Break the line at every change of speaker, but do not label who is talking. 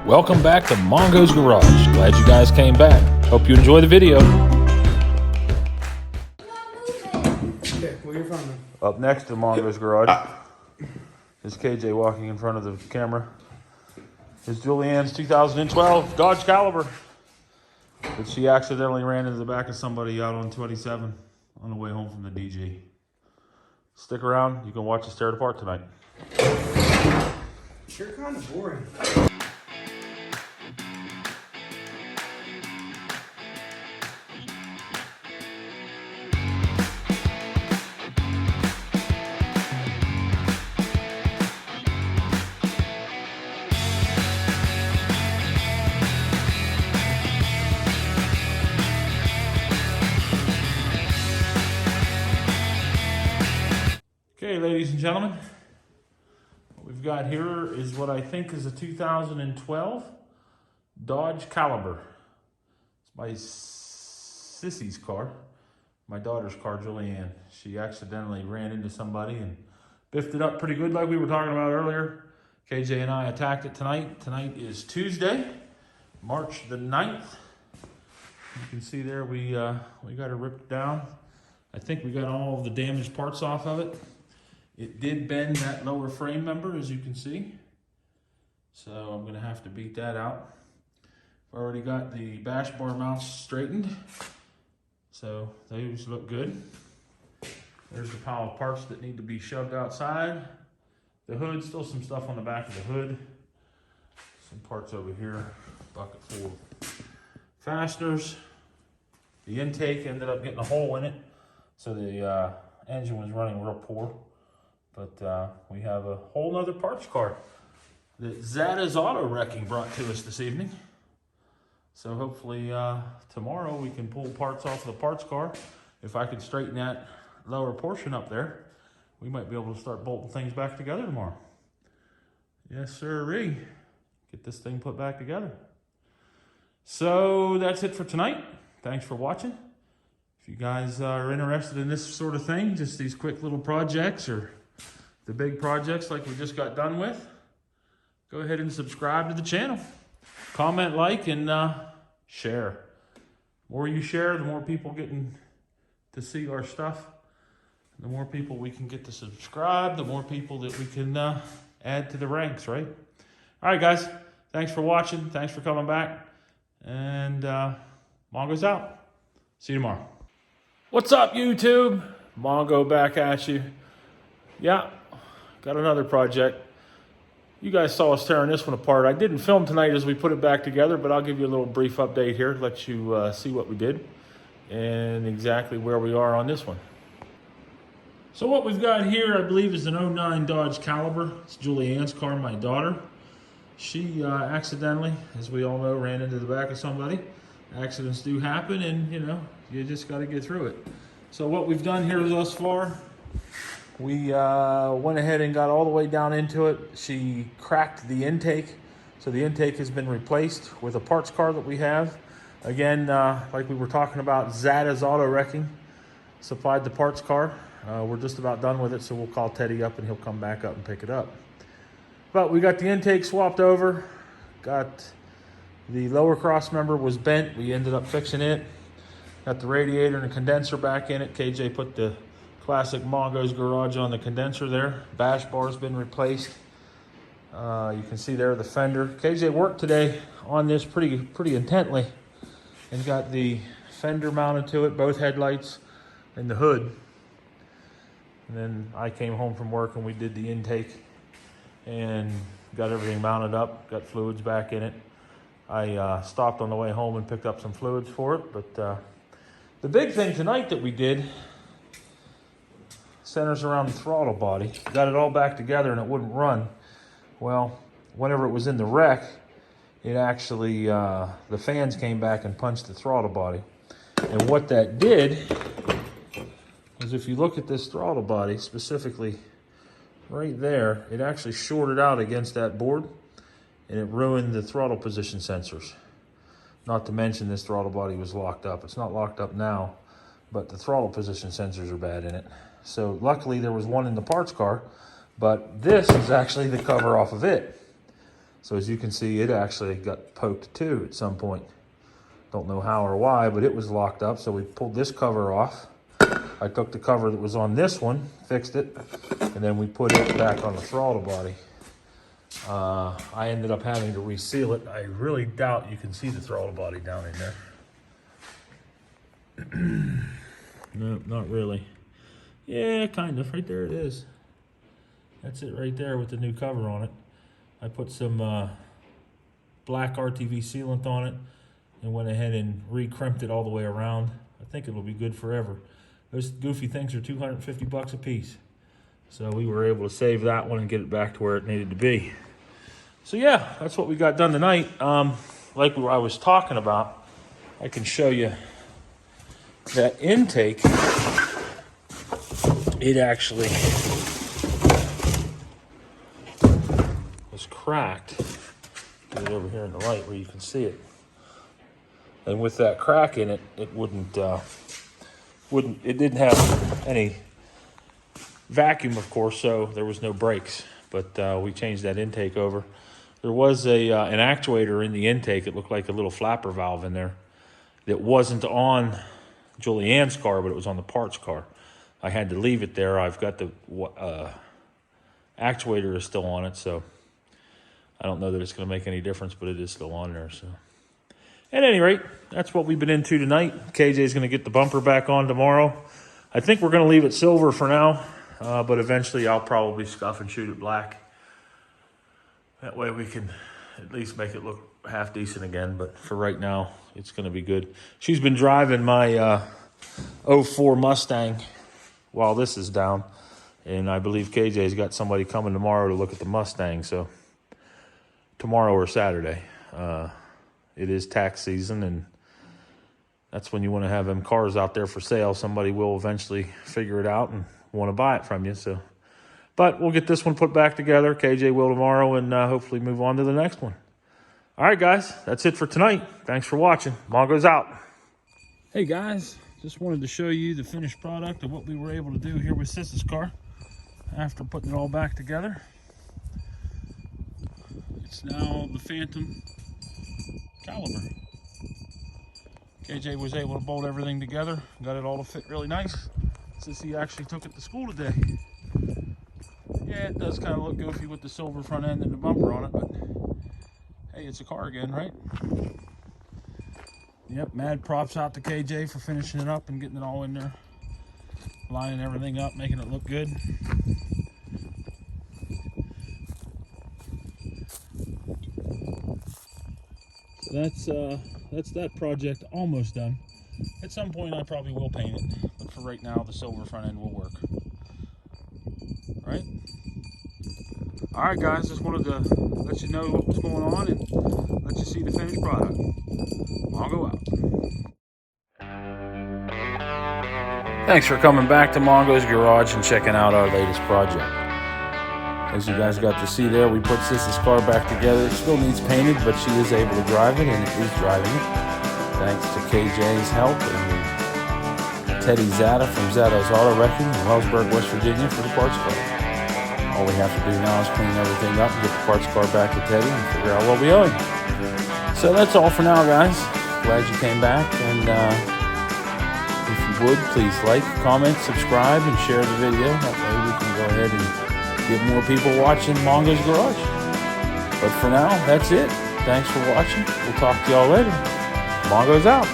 Welcome back to Mongo's Garage. Glad you guys came back. Hope you enjoy the video.
Okay, where you from?
Up next to Mongo's Garage is KJ walking in front of the camera. Is Julianne's 2012 Dodge Caliber that she accidentally ran into the back of somebody out on 27 on the way home from the DG. Stick around. You can watch us tear it apart tonight.
You're kind of boring.
Okay, ladies and gentlemen, what we've got here is what I think is a 2012 Dodge Caliber. It's my sissy's car, my daughter's car, Julianne. She accidentally ran into somebody and biffed it up pretty good like we were talking about earlier. KJ and I attacked it tonight. Tonight is Tuesday, March the 9th. You can see there we got it ripped down. I think we got all of the damaged parts off of it. It did bend that lower frame member, as you can see. So I'm gonna have to beat that out. I've already got the bash bar mounts straightened. So those look good. There's the pile of parts that need to be shoved outside. The hood, still some stuff on the back of the hood. Some parts over here, bucket full of fasteners. The intake ended up getting a hole in it. So the engine was running real poor. But we have a whole nother parts car that Zada's Auto Wrecking brought to us this evening. So hopefully tomorrow we can pull parts off the parts car. If I can straighten that lower portion up there, we might be able to start bolting things back together tomorrow. Yes, sirree. Get this thing put back together. So that's it for tonight. Thanks for watching. If you guys are interested in this sort of thing, just these quick little projects or the big projects like we just got done with, go ahead and subscribe to the channel. Comment, like, and share. The more you share, the more people getting to see our stuff. The more people we can get to subscribe, the more people that we can add to the ranks, right? All right, guys. Thanks for watching. Thanks for coming back. And Mongo's out. See you tomorrow. What's up, YouTube? Mongo back at you. Yeah, got another project. You guys saw us tearing this one apart. I didn't film tonight as we put it back together, but I'll give you a little brief update here, let you see what we did and exactly where we are on this one. So what we've got here, I believe, is an 09 Dodge Caliber. It's Julianne's car, my daughter. She accidentally, as we all know, ran into the back of somebody. Accidents do happen, and you know, you just got to get through it. So what we've done here thus far, we went ahead and got all the way down into it. She cracked the intake, so the intake has been replaced with a parts car that we have. Again, like we were talking about, Zada's Auto Wrecking supplied the parts car. We're just about done with it, so we'll call Teddy up and he'll come back up and pick it up. But we got the intake swapped over, got the lower cross member was bent. We ended up fixing it. Got the radiator and the condenser back in it. KJ put the classic Mongo's Garage on the condenser there. Bash bar's been replaced. You can see there the fender. KJ worked today on this pretty intently and got the fender mounted to it, both headlights and the hood. And then I came home from work and we did the intake and got everything mounted up, got fluids back in it. I stopped on the way home and picked up some fluids for it. But the big thing tonight that we did centers around the throttle body. Got it all back together and it wouldn't run. Well, whenever it was in the wreck, it actually, the fans came back and punched the throttle body. And what that did is, if you look at this throttle body specifically right there, it actually shorted out against that board and it ruined the throttle position sensors. Not to mention this throttle body was locked up. It's not locked up now, but the throttle position sensors are bad in it. So luckily there was one in the parts car, but this is actually the cover off of it. So as you can see, it actually got poked too at some point. Don't know how or why, but it was locked up. So we pulled this cover off. I took the cover that was on this one, fixed it, and then we put it back on the throttle body. I ended up having to reseal it. I really doubt you can see the throttle body down in there. No, not really. Yeah, kind of. Right there it is. That's it right there with the new cover on it. I put some black RTV sealant on it and went ahead and re-crimped it all the way around. I think it'll be good forever. Those goofy things are $250 a piece. So we were able to save that one and get it back to where it needed to be. So yeah, that's what we got done tonight. Like I was talking about, I can show you that intake. It actually was cracked. Get it over here in the light where you can see it. And with that crack in it, it it didn't have any vacuum, of course, so there was no brakes. But we changed that intake over. There was an actuator in the intake. It looked like a little flapper valve in there that wasn't on Julianne's car, but it was on the parts car. I had to leave it there. I've got the actuator is still on it, so I don't know that it's going to make any difference, but it is still on there. So, at any rate, that's what we've been into tonight. KJ's going to get the bumper back on tomorrow. I think we're going to leave it silver for now, but eventually I'll probably scuff and shoot it black. That way we can at least make it look half decent again, but for right now, it's going to be good. She's been driving my 04 Mustang while this is down, and I believe KJ's got somebody coming tomorrow to look at the Mustang, so tomorrow or Saturday. It is tax season, and that's when you want to have them cars out there for sale. Somebody will eventually figure it out and want to buy it from you, so. But we'll get this one put back together. KJ will tomorrow, and hopefully move on to the next one. All right, guys, that's it for tonight. Thanks for watching. Mongo's out. Hey, guys, just wanted to show you the finished product of what we were able to do here with Sis's car after putting it all back together. It's now the Phantom Caliber. KJ was able to bolt everything together, got it all to fit really nice. Sissy actually took it to school today. Yeah, it does kind of look goofy with the silver front end and the bumper on it, but hey, it's a car again, right? Yep, mad props out to KJ for finishing it up and getting it all in there. Lining everything up, making it look good. So that's that project almost done. At some point I probably will paint it, but for right now the silver front end will work. Right? Alright guys, just wanted to let you know what was going on and let you see the finished product. Mongo out. Thanks for coming back to Mongo's Garage and checking out our latest project. As you guys got to see there, we put Sis's car back together. It still needs painted, but she is able to drive it, and it is driving it. Thanks to KJ's help and Teddy Zada from Zada's Auto Wrecking in Wellsburg, West Virginia for the parts car. All we have to do now is clean everything up and get the parts car back to Teddy and figure out what we owe him. So that's all for now, guys. Glad you came back, and if you would, please like, comment, subscribe, and share the video. That way we can go ahead and get more people watching Mongo's Garage. But for now, that's it. Thanks for watching. We'll talk to y'all later. Mongo's out.